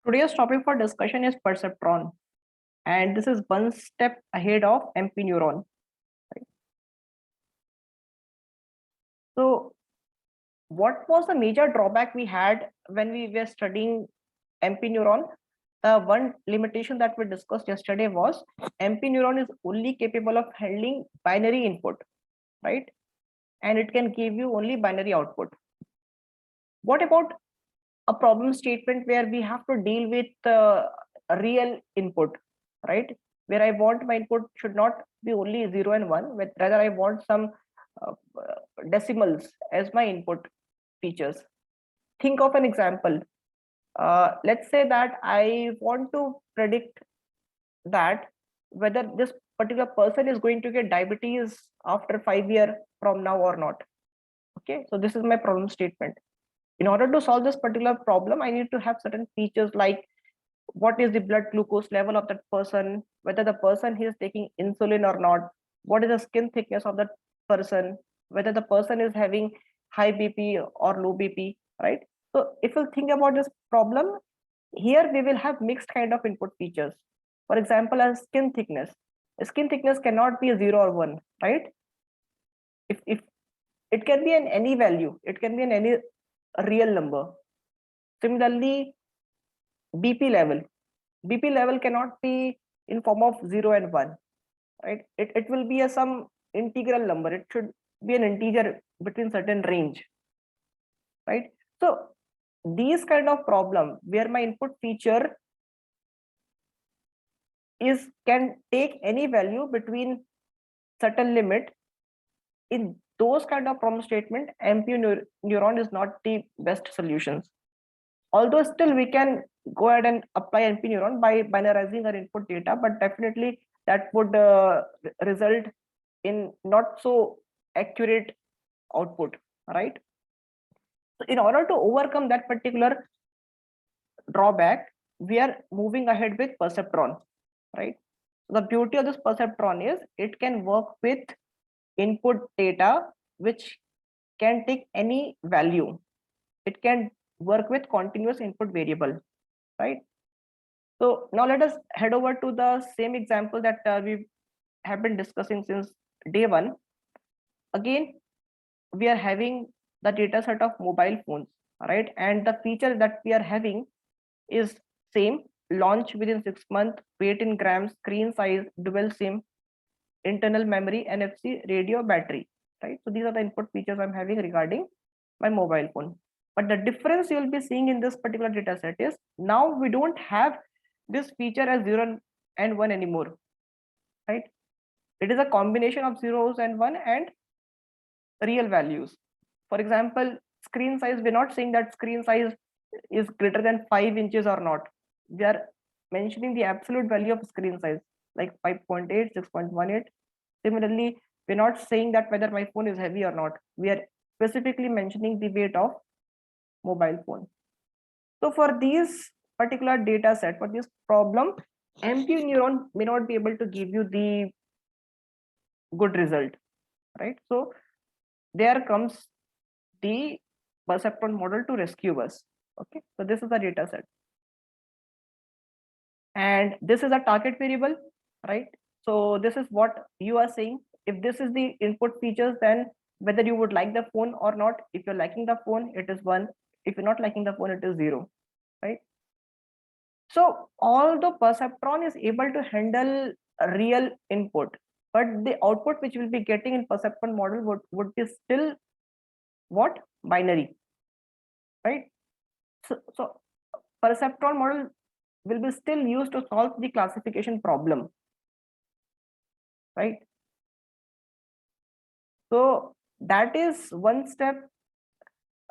Today's topic for discussion is perceptron, and this is one step ahead of MP neuron. Right? So, what was the major drawback we had when we were studying MP neuron? The one limitation that we discussed yesterday was MP neuron is only capable of handling binary input, right? And it can give you only binary output. What about a problem statement where we have to deal with a real input, right? Where I want my input should not be only 0 and 1, but rather I want some uh, decimals as my input features. Think of an example. Let's say that I want to predict that whether this particular person is going to get diabetes after 5 years from now or not. Okay, so this is my problem statement. In order to solve this particular problem, I need to have certain features like what is the blood glucose level of that person, whether the person is taking insulin or not, what is the skin thickness of that person, whether the person is having high BP or low BP, right? So if you think about this problem, here we will have mixed kind of input features. For example, as skin thickness. Skin thickness cannot be 0 or 1, right? If it can be in any value, it can be in any real number. Similarly, BP level cannot be in form of 0 and 1, right? It will be some integral number. It should be an integer between certain range, right? So these kind of problem where my input feature is can take any value between certain limit, in those kind of problem statement, MP neuron is not the best solutions. Although still we can go ahead and apply NP neuron by binarizing our input data, but definitely that would result in not so accurate output, right? So in order to overcome that particular drawback, we are moving ahead with perceptron, right? The beauty of this perceptron is it can work with input data which can take any value. It can work with continuous input variable, right? So now let us head over to the same example that we have been discussing since day one. Again, we are having the data set of mobile phones, right? And the feature that we are having is same: launch within 6 months, weight in grams, screen size, dual SIM, internal memory, NFC, radio, battery, right? So these are the input features I'm having regarding my mobile phone. But the difference you'll be seeing in this particular data set is now we don't have this feature as 0 and 1 anymore, right? It is a combination of zeros and 1 and real values. For example, screen size, we're not saying that screen size is greater than 5 inches or not. We are mentioning the absolute value of screen size like 5.8, 6.18. Similarly, we're not saying that whether my phone is heavy or not. We are specifically mentioning the weight of mobile phone. So for these particular data set, for this problem, MP neuron may not be able to give you the good result, right? So there comes the perceptron model to rescue us. Okay, so this is the data set, and this is a target variable, right? So this is what you are saying. If this is the input features, then whether you would like the phone or not. If you're liking the phone, it is 1. If you're not liking the phone, it is 0, right? So although perceptron is able to handle a real input, but the output which we'll be getting in perceptron model would be still what? Binary, right? So perceptron model will be still used to solve the classification problem, right? So that is one step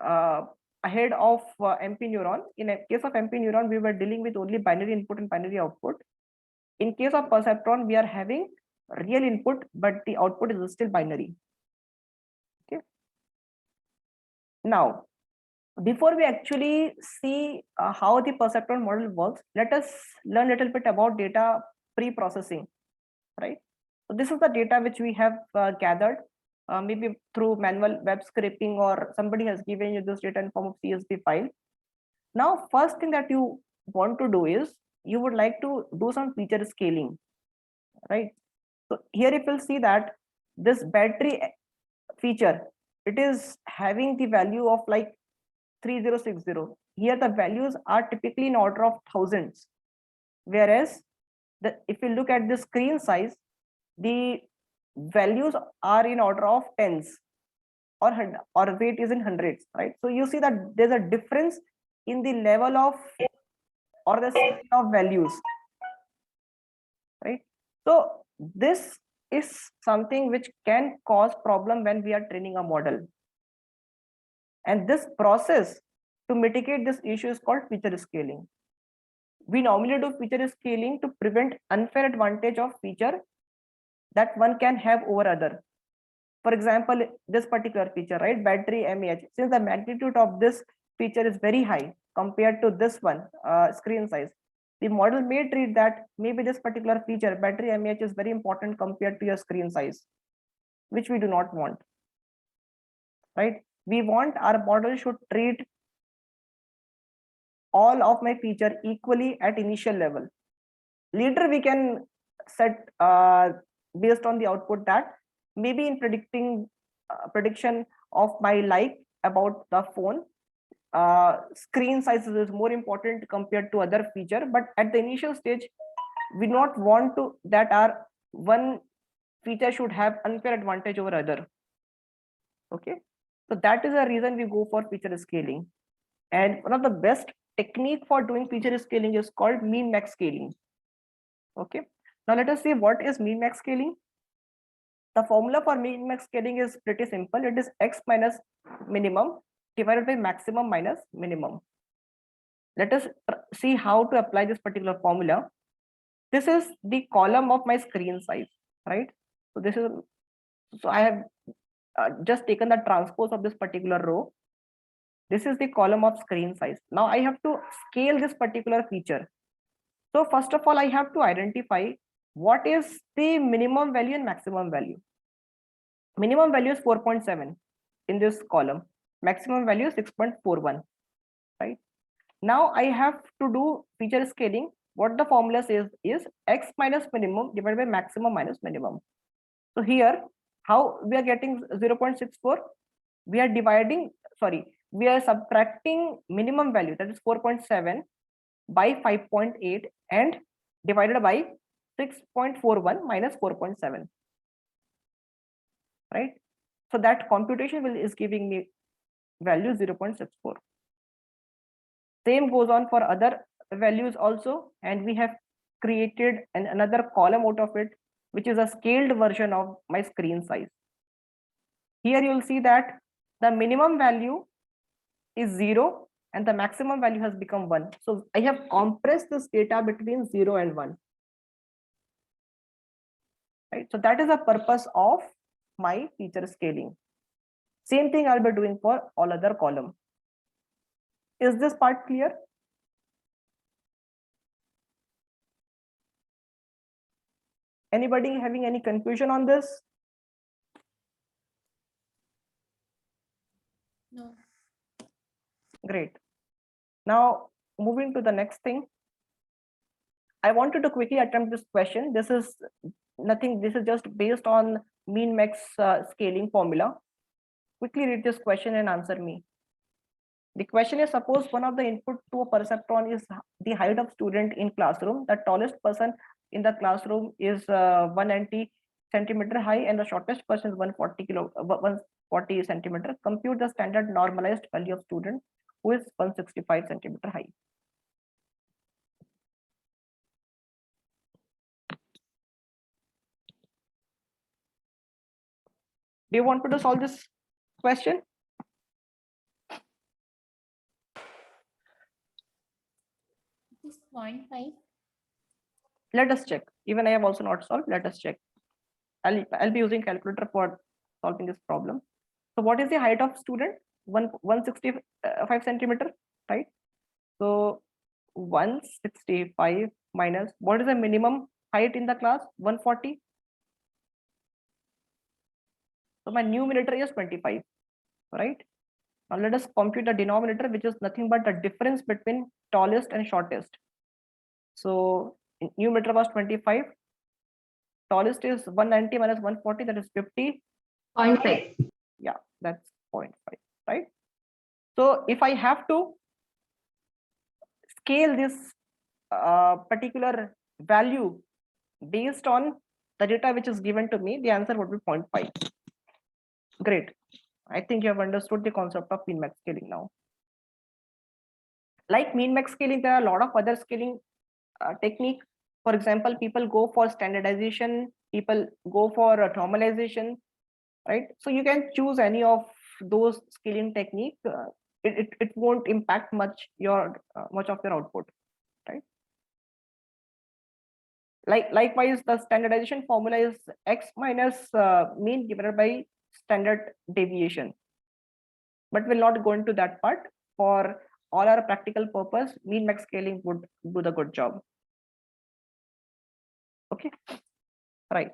uh, ahead of MP neuron. In a case of MP neuron, we were dealing with only binary input and binary output. In case of perceptron, we are having real input, but the output is still binary. Okay. Now, before we actually see how the perceptron model works, let us learn a little bit about data pre-processing, right? So this is the data which we have gathered, maybe through manual web scraping, or somebody has given you this data in form of CSV file. Now, first thing that you want to do is you would like to do some feature scaling, right? So here if you'll see that this battery feature, it is having the value of like 3060. Here the values are typically in order of thousands, whereas if you look at the screen size, the values are in order of tens, or weight is in hundreds, right? So you see that there's a difference in the level of or the scale of values, right? So this is something which can cause problem when we are training a model, and this process to mitigate this issue is called feature scaling. We normally do feature scaling to prevent unfair advantage of feature that one can have over other. For example, this particular feature, right, battery mAh, since the magnitude of this feature is very high compared to this one, screen size, the model may treat that maybe this particular feature battery mAh is very important compared to your screen size, which we do not want, right? We want our model should treat all of my feature equally at initial level. Later we can set based on the output that maybe in prediction of my like about the phone, screen sizes is more important compared to other feature, but at the initial stage we not want to that our one feature should have unfair advantage over other. Okay, so that is the reason we go for feature scaling, and one of the best technique for doing feature scaling is called mean max scaling. Okay, now let us see what is mean max scaling. The formula for mean max scaling is pretty simple. It is x minus minimum divided by maximum minus minimum. Let us see how to apply this particular formula. This is the column of my screen size, right? So this is, so I have just taken the transpose of this particular row. This is the column of screen size. Now I have to scale this particular feature. So first of all, I have to identify what is the minimum value and maximum value. Minimum value is 4.7 in this column. Maximum value is 6.41, right? Now I have to do feature scaling. What the formula says is x minus minimum divided by maximum minus minimum. So here, how we are getting 0.64? We are dividing, sorry, we are subtracting minimum value, that is 4.7 by 5.8 and divided by 6.41 minus 4.7, right? So that computation is giving me value 0.64. Same goes on for other values also, and we have created another column out of it, which is a scaled version of my screen size. Here you will see that the minimum value is 0 and the maximum value has become 1. So I have compressed this data between 0 and 1. Right? So that is the purpose of my feature scaling. Same thing I'll be doing for all other column. Is this part clear? Anybody having any confusion on this? No. Great. Now moving to the next thing. I wanted to quickly attempt this question. This is nothing, this is just based on mean max scaling formula. Quickly read this question and answer me. The question is, suppose one of the input to a perceptron is the height of student in classroom. The tallest person in the classroom is 190 centimeter high and the shortest person is 140 centimeter. Compute the standard normalized value of student who is 165 centimeter high. Do you want me to solve this question? It is 0.5. Let us check. Even I have also not solved. Let us check. I'll be using calculator for solving this problem. So what is the height of student? 165 centimeter, right? So 165 minus, what is the minimum height in the class? 140. So my numerator is 25, right? Now let us compute the denominator, which is nothing but the difference between tallest and shortest. So numerator was 25. Tallest is 190 minus 140, that is 50. 0.5. Yeah, that's 0.5, right? So if I have to scale this particular value based on the data which is given to me, the answer would be 0.5. Great. I think you have understood the concept of min max scaling now. Like min max scaling, there are a lot of other scaling technique. For example, people go for standardization, people go for normalization, right? So you can choose any of those scaling technique. It won't impact much of your output, right? Likewise, the standardization formula is x minus mean divided by standard deviation, but we'll not go into that part. For all our practical purpose, mean max scaling would do the good job. Okay, right.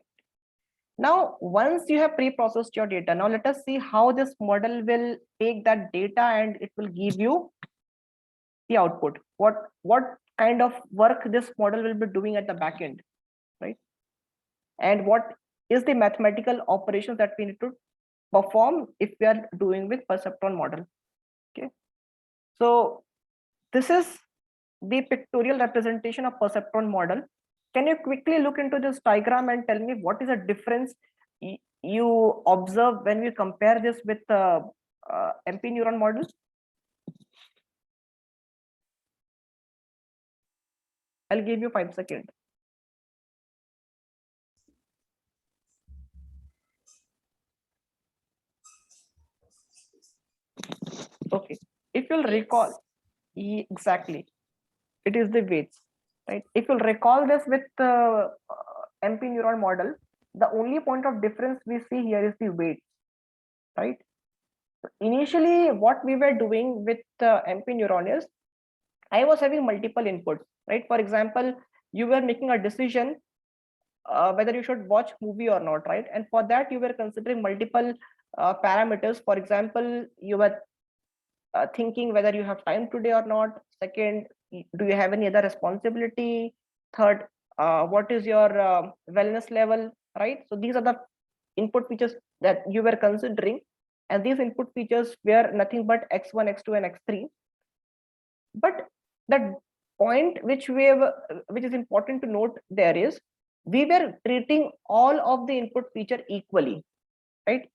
Now, once you have pre-processed your data, now let us see how this model will take that data and it will give you the output. What kind of work this model will be doing at the back end, right? And what is the mathematical operations that we need to perform if we are doing with perceptron model. Okay, so this is the pictorial representation of perceptron model. Can you quickly look into this diagram and tell me what is the difference you observe when we compare this with MP neuron model? I'll give you 5 seconds. Okay, if you'll recall, exactly, it is the weights, right? If you'll recall this with MP neuron model, the only point of difference we see here is the weight, right? Initially, what we were doing with MP neuron is I was having multiple inputs, right? For example, you were making a decision whether you should watch movie or not, right? And for that, you were considering multiple parameters. For example, you were thinking whether you have time today or not. Second, do you have any other responsibility? Third, what is your wellness level, right? So these are the input features that you were considering, and these input features were nothing but x1, x2, and x3. But the point which which is important to note there is we were treating all of the input feature equally, right?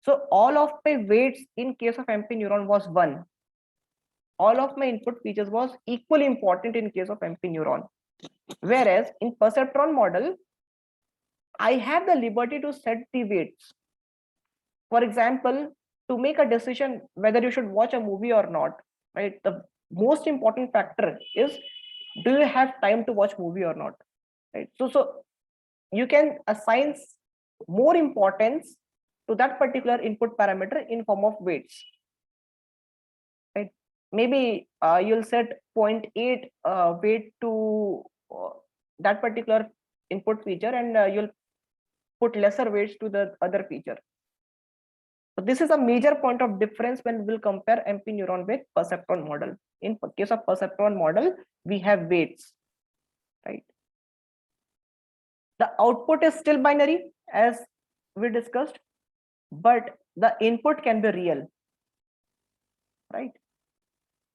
So all of my weights in case of MP neuron was 1. All of my input features was equally important in case of MP neuron. Whereas in perceptron model, I have the liberty to set the weights. For example, to make a decision whether you should watch a movie or not, right? The most important factor is, do you have time to watch movie or not, right? So you can assign more importance to that particular input parameter in form of weights, right? Maybe you'll set 0.8 weight to that particular input feature, and you'll put lesser weights to the other feature. So this is a major point of difference when we'll compare MP neuron with perceptron model. In case of perceptron model, we have weights, right? The output is still binary as we discussed, but the input can be real, right?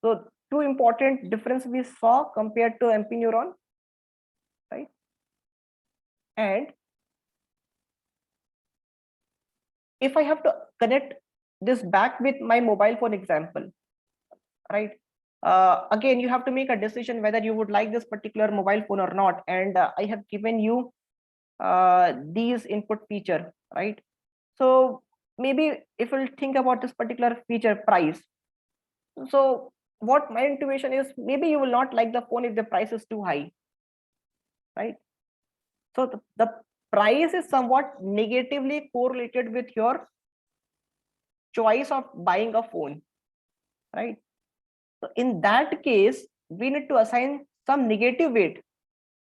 So two important difference we saw compared to MP neuron, right? And if I have to connect this back with my mobile phone example, right? Again, you have to make a decision whether you would like this particular mobile phone or not. And I have given you these input feature, right? So maybe if we'll think about this particular feature price. So what my intuition is, maybe you will not like the phone if the price is too high, right? So the price is somewhat negatively correlated with your choice of buying a phone, right? So in that case, we need to assign some negative weight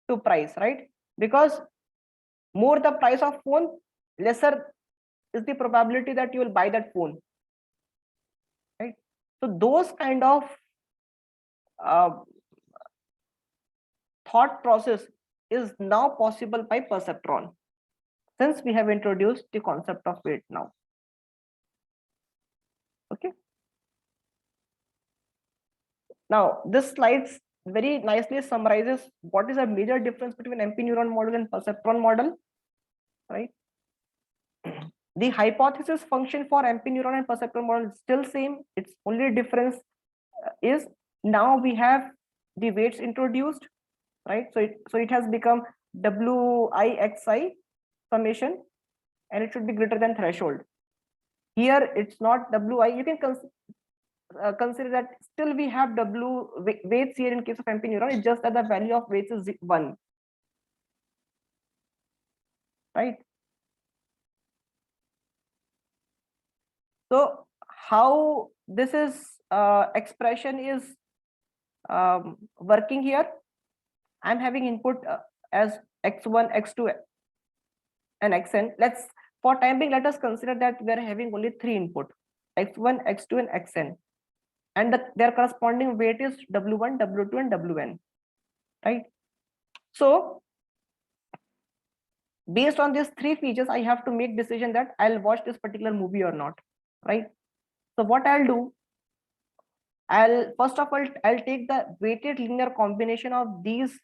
to price, right? Because more the price of phone, lesser is the probability that you will buy that phone. So those kind of thought process is now possible by perceptron, since we have introduced the concept of weight now. Okay. Now this slides very nicely summarizes what is a major difference between MP neuron model and perceptron model, right? The hypothesis function for MP neuron and perceptron model is still same. Its only difference is now we have the weights introduced, right? So it has become WIXI summation, and it should be greater than threshold. Here it's not WI. You can consider that still we have weights here in case of MP neuron. It's just that the value of weights is 1, right? So how this is expression is working here? I'm having input as x1, x2, and xn. For time being, let us consider that we are having only 3 input: x1, x2, and xn, and their corresponding weight is w1, w2, and wn, right? So based on these 3 features, I have to make decision that I'll watch this particular movie or not, right? So what I'll do, first of all I'll take the weighted linear combination of these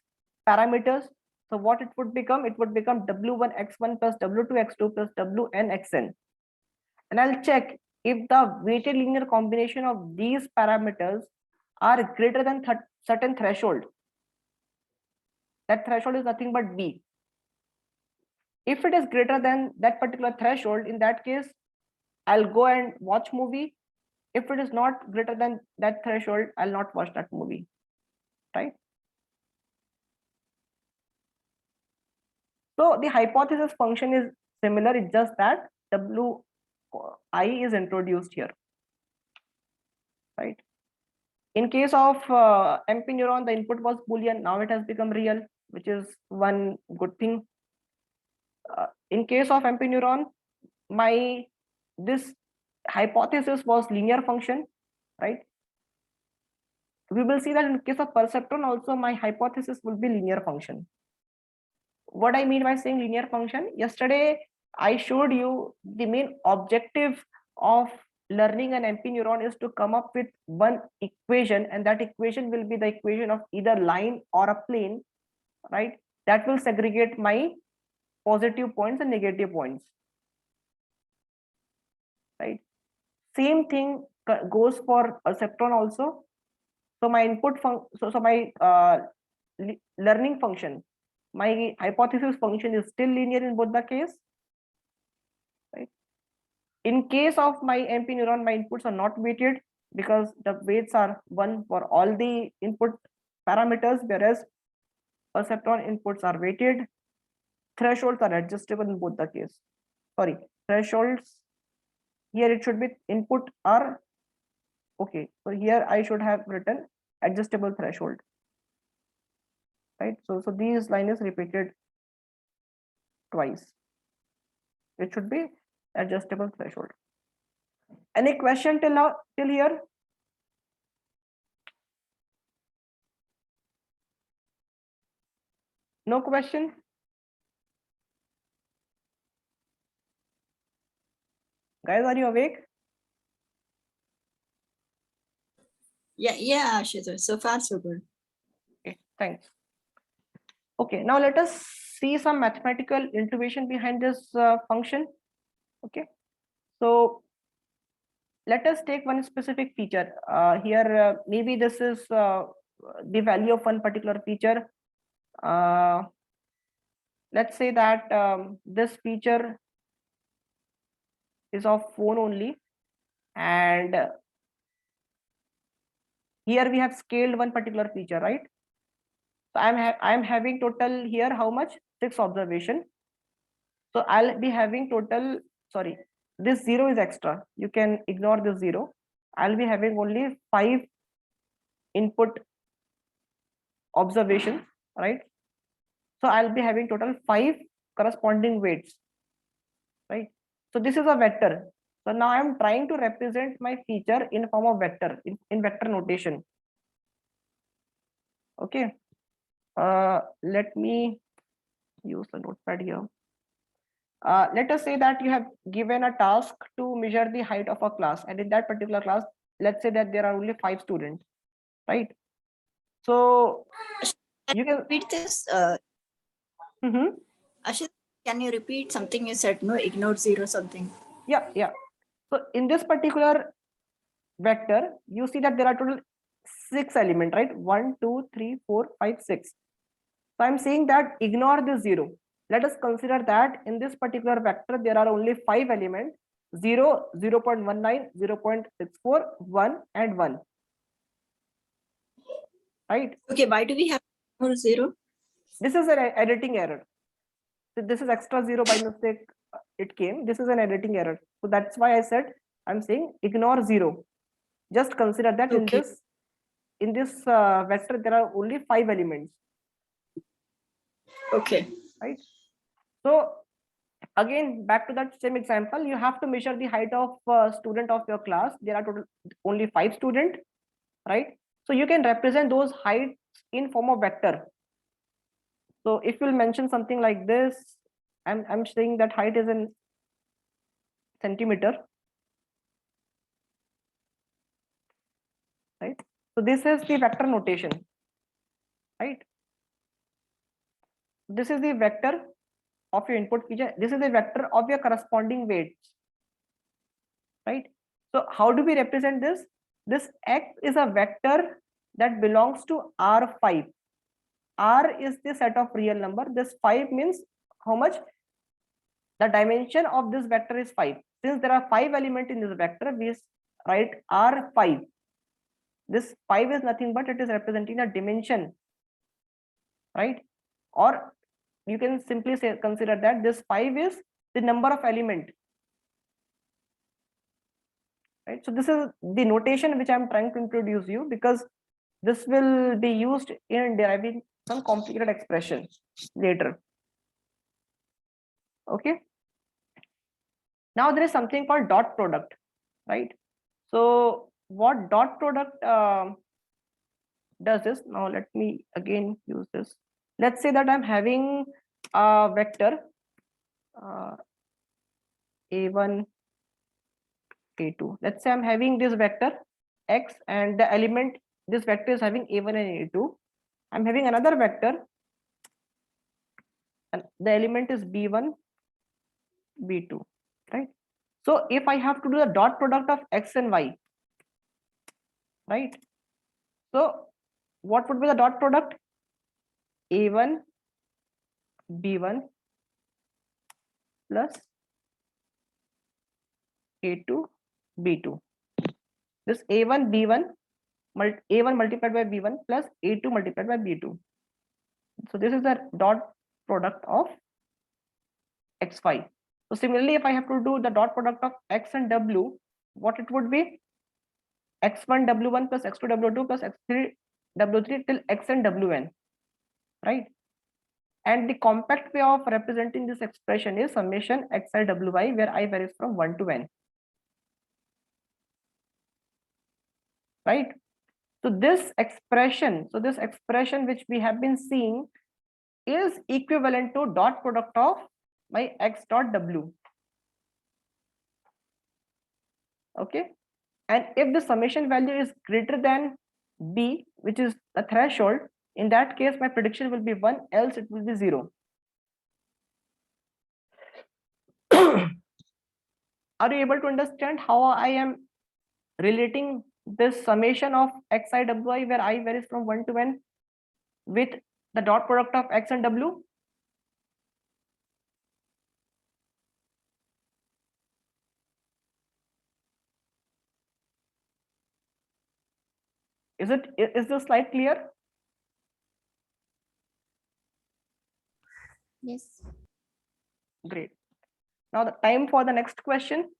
parameters. So what it would become? It would become w1 x1 plus w2 x2 plus wn xn, and I'll check if the weighted linear combination of these parameters are greater than certain threshold. That threshold is nothing but b. If it is greater than that particular threshold, in that case I'll go and watch movie. If it is not greater than that threshold, I'll not watch that movie, right? So the hypothesis function is similar. It's just that WI is introduced here, right? In case of MP neuron, the input was Boolean. Now it has become real, which is one good thing. In case of MP neuron, this hypothesis was linear function, right? We will see that in case of perceptron also, my hypothesis will be linear function. What I mean by saying linear function, yesterday I showed you the main objective of learning an MP neuron is to come up with one equation, and that equation will be the equation of either line or a plane, right? That will segregate my positive points and negative points, right? Same thing goes for perceptron also. So my my learning function, my hypothesis function is still linear in both the case, right? In case of my MP neuron, my inputs are not weighted because the weights are 1 for all the input parameters, whereas perceptron inputs are weighted. Thresholds are adjustable in both the case. Sorry, thresholds here it should be input are okay. So here I should have written adjustable threshold, right? So these line is repeated twice. It should be adjustable threshold. Any question till now, till here? No question? Guys, are you awake? Yeah, Ashutosh. So far, so good. Okay, thanks. Okay, now let us see some mathematical intuition behind this function. Okay, so let us take one specific feature. Here, maybe this is the value of one particular feature. Let's say that this feature is of phone only, and here we have scaled one particular feature, right? So I'm having total here how much? 6 observation. So I'll be having total, sorry, this 0 is extra. You can ignore this 0. I'll be having only 5 input observations, right? So I'll be having total 5 corresponding weights, right? So this is a vector. So now I'm trying to represent my feature in form of vector, in vector notation. Okay. Let me use the notepad here. Let us say that you have given a task to measure the height of a class, and in that particular class, let's say that there are only 5 students, right? So you can Repeat this. Mhm. Ashit, can you repeat something you said? No, ignore 0 something. Yeah. So in this particular vector, you see that there are total 6 elements, right? 1, 2, 3, 4, 5, 6. So I'm saying that ignore the 0. Let us consider that in this particular vector, there are only 5 elements: 0, 0.19, 0.64, 1, and 1. Right? Okay, why do we have ignore 0? This is an editing error. So this is extra 0 by mistake. It came. This is an editing error. So that's why I said I'm saying ignore 0. Just consider that Okay. in this vector there are only 5 elements. Okay. Right? So again, back to that same example, you have to measure the height of student of your class. There are total only 5 students, right? So you can represent those heights in form of vector. So if you'll mention something like this, I'm saying that height is in centimeter, right? So this is the vector notation, right? This is the vector of your input feature. This is the vector of your corresponding weights, right? So how do we represent this? This X is a vector that belongs to R5. R is the set of real number. This 5 means how much? The dimension of this vector is 5. Since there are 5 elements in this vector, we write R5. This 5 is nothing but it is representing a dimension, right? Or you can simply say consider that this 5 is the number of element, right? So this is the notation which I'm trying to introduce you, because this will be used in deriving some complicated expression later. Okay. Now there is something called dot product, right? So what dot product does is, now let me again use this. Let's say that I'm having a vector a1, a2. Let's say I'm having this vector x, and the element, this vector is having a1 and a2. I'm having another vector and the element is b1, b2, right? So if I have to do the dot product of x and y, right? So what would be the dot product? A1 b1 plus a2 b2. This a1 b1 a1 multiplied by b1 plus a2 multiplied by b2. So this is the dot product of xy. So similarly, if I have to do the dot product of x and w, what it would be? x1 w1 plus x2 w2 plus x3 w3 till x and wn, right? And the compact way of representing this expression is summation xi wi, where I varies from 1 to n, right? So this expression which we have been seeing is equivalent to dot product of my x dot w. Okay. And if the summation value is greater than b, which is the threshold, in that case my prediction will be 1, else it will be 0. Are you able to understand how I am relating this summation of xi wi, where I varies from 1 to n, with the dot product of x and w? Is the slide clear? Yes. Great. Now the time for the next question.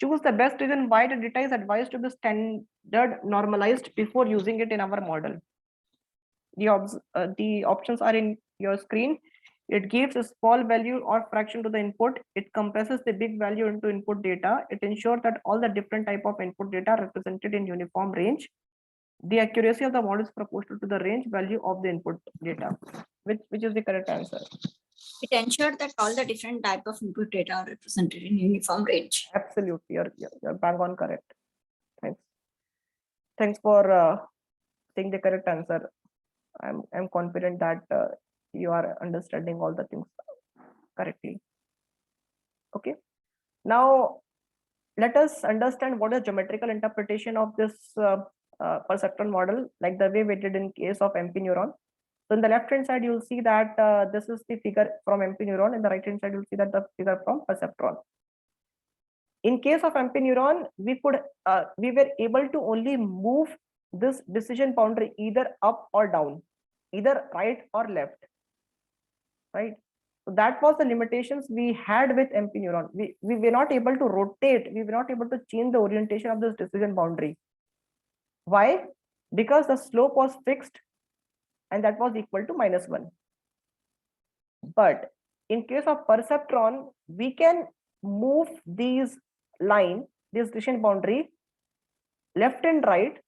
Choose the best reason why the data is advised to be standard normalized before using it in our model. The options are in your screen. It gives a small value or fraction to the input. It compresses the big value into input data. It ensures that all the different type of input data are represented in uniform range. The accuracy of the model is proportional to the range value of the input data. Which is the correct answer? It ensured that all the different type of input data are represented in uniform range. Absolutely, you're bang on correct. Thanks. Thanks for saying the correct answer. I'm confident that you are understanding all the things correctly. Okay. Now let us understand what is geometrical interpretation of this perceptron model, like the way we did in case of MP neuron. So in the left hand side, you'll see that this is the figure from MP neuron. In the right hand side, you'll see that the figure from perceptron. In case of MP neuron, we were able to only move this decision boundary either up or down, either right or left, right? So that was the limitations we had with MP neuron. We were not able to rotate, we were not able to change the orientation of this decision boundary. Why? Because the slope was fixed and that was equal to -1. But in case of perceptron, we can move these line, this decision boundary, left and right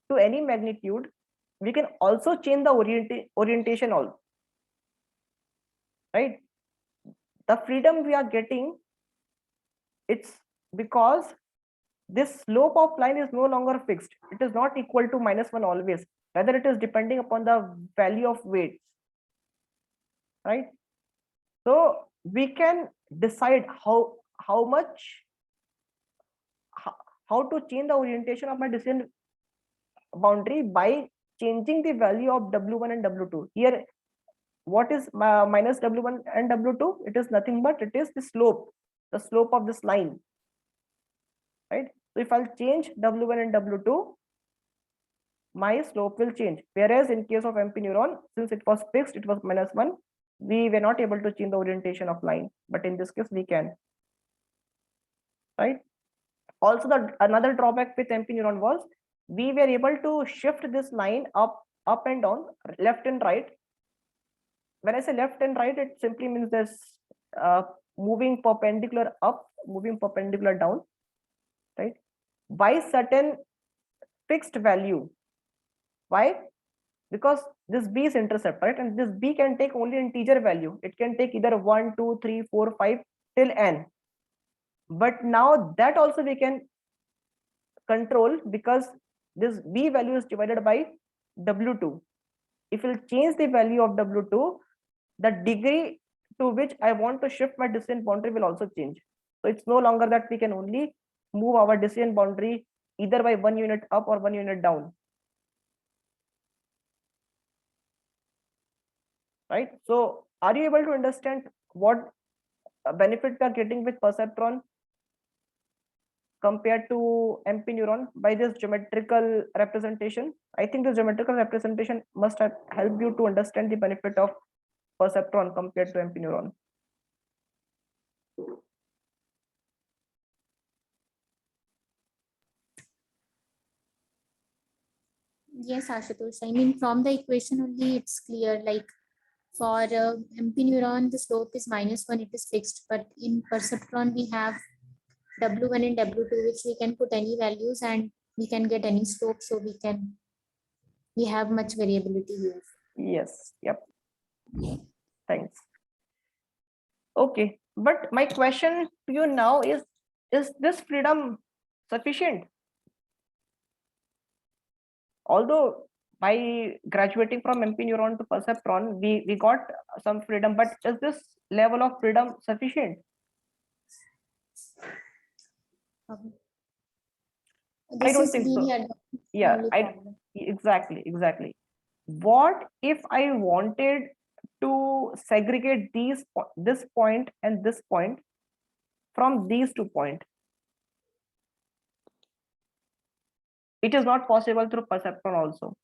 to any magnitude. We can also change the orientation also, right? The freedom we are getting, it's because this slope of line is no longer fixed. It is not equal to -1 always. Rather, it is depending upon the value of weight, right? So we can decide how much, how to change the orientation of my decision boundary by changing the value of W1 and W2. Here, what is minus W1 and W2? It is nothing but it is the slope of this line, right? So if I'll change W1 and W2, my slope will change. Whereas in case of MP neuron, since it was fixed, it was -1, we were not able to change the orientation of line. But in this case, we can, right? Also, another drawback with MP neuron was we were able to shift this line up and down, left and right. When I say left and right, it simply means this moving perpendicular up, moving perpendicular down, right? By certain fixed value. Why? Because this b is intercept, right? And this b can take only integer value. It can take either 1, 2, 3, 4, 5 till n. But now that also we can control because this b value is divided by W2. If we'll change the value of W2, the degree to which I want to shift my decision boundary will also change. So it's no longer that we can only move our decision boundary either by 1 unit up or 1 unit down. Right? So are you able to understand what benefit we are getting with perceptron compared to MP neuron by this geometrical representation? I think this geometrical representation must have helped you to understand the benefit of perceptron compared to MP neuron. Yes, Ashutosh. I mean, from the equation only, it's clear. Like for MP neuron, the slope is -1, it is fixed. But in perceptron, we have W1 and W2, which we can put any values and we can get any slope. So we have much variability here. Yes. Yep. Thanks. Okay. But my question to you now is this freedom sufficient? Although by graduating from MP neuron to perceptron, we got some freedom, but is this level of freedom sufficient? I don't think so. Yeah, exactly. What if I wanted to segregate this point and this point from these 2 points? It is not possible through perceptron also.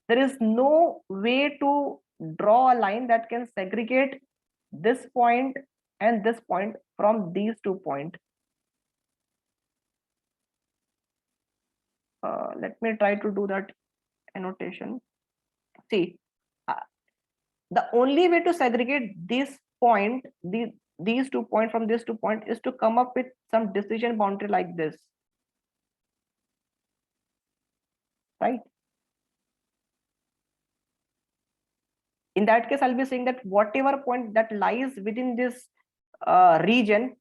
There is no way to draw a line that can segregate this point and this point from these 2 points. Let me try to do that annotation. See, the only way to segregate this point, these 2 points from this 2 point, is to come up with some decision boundary like this, right? In that case, I'll be saying that whatever point that lies within this region,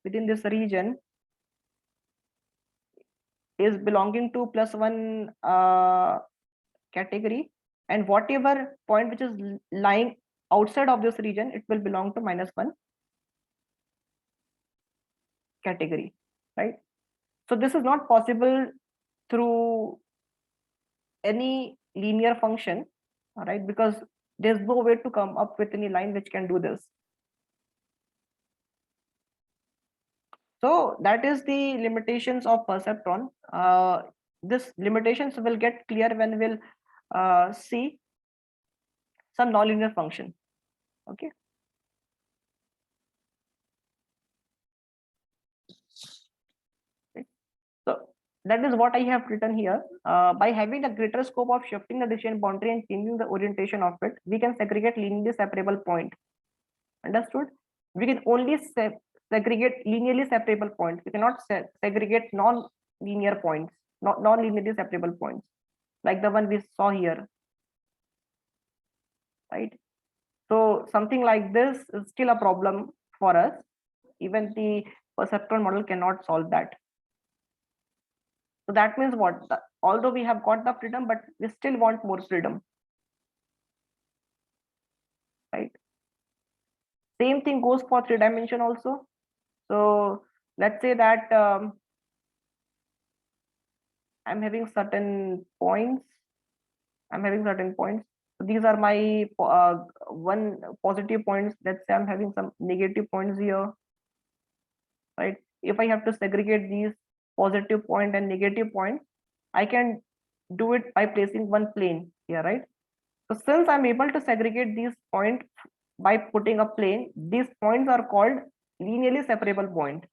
is belonging to +1 category, and whatever point which is lying outside of this region, it will belong to -1 category, right? So this is not possible through any linear function, all right, because there's no way to come up with any line which can do this. So that is the limitations of perceptron. This limitations will get clear when we'll see some nonlinear function. Okay. So that is what I have written here. By having a greater scope of shifting the decision boundary and changing the orientation of it, we can segregate linearly separable point. Understood? We can only segregate linearly separable points. We cannot segregate non-linear points, not non-linearly separable points, like the one we saw here, right? So something like this is still a problem for us. Even the perceptron model cannot solve that. So that means what? Although we have got the freedom, but we still want more freedom, right? Same thing goes for 3 dimension also. So let's say that I'm having certain points. So these are my one positive points. Let's say I'm having some negative points here, right? If I have to segregate these positive point and negative point, I can do it by placing one plane here, right? So since I'm able to segregate these points by putting a plane, these points are called linearly separable point.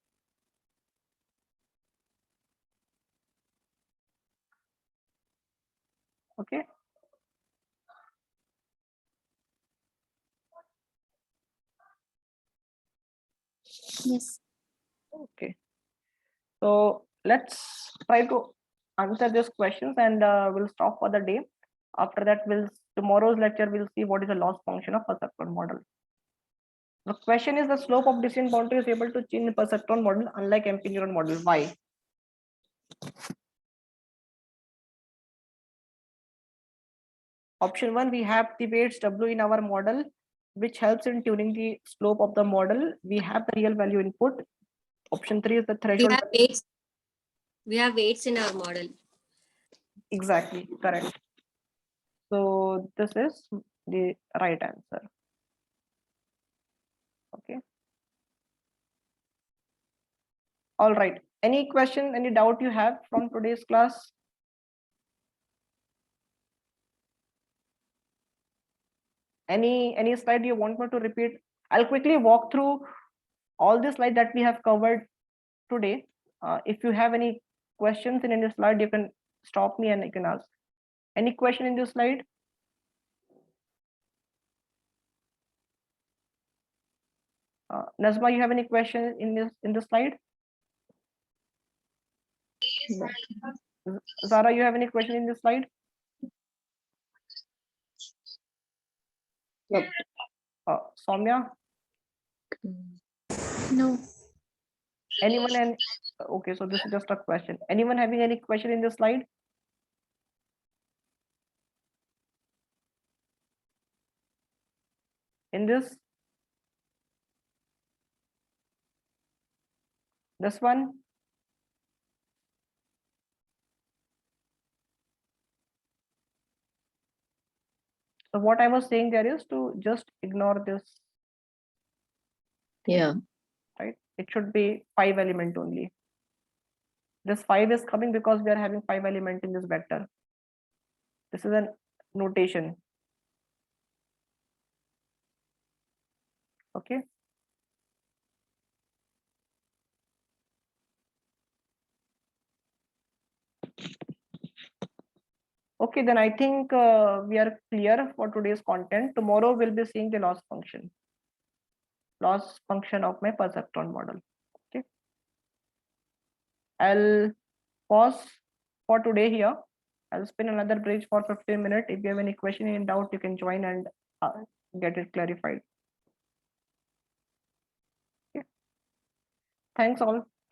Okay. Yes. Okay. So let's try to answer these questions, and we'll stop for the day. After that, tomorrow's lecture we'll see what is the loss function of perceptron model. The question is, the slope of decision boundary is able to change in perceptron model unlike MP neuron model. Why? Option 1, we have the weights W in our model, which helps in tuning the slope of the model. We have the real value input. Option 3 is the We threshold. have weights. We have weights in our model. Exactly, correct. So this is the right answer. Okay. All right. Any question, any doubt you have from today's class? Any slide you want me to repeat? I'll quickly walk through all the slides that we have covered today. If you have any questions in any slide, you can stop me and you can ask. Any question in this slide? Nazma, you have any question in this slide? No. Zara, you have any question in this slide? No. Soumya? No. Anyone? And okay, so this is just a question. Anyone having any question in this slide? In this one? So what I was saying there is to just ignore this. Yeah. Right? It should be 5 element only. This 5 is coming because we are having 5 element in this vector. This is a notation. Okay. Okay, then I think we are clear for today's content. Tomorrow we'll be seeing the loss function of my perceptron model. Okay, I'll pause for today here. I'll spin another bridge for 15 minutes. If you have any question in doubt, you can join and get it clarified. Okay. Thanks all.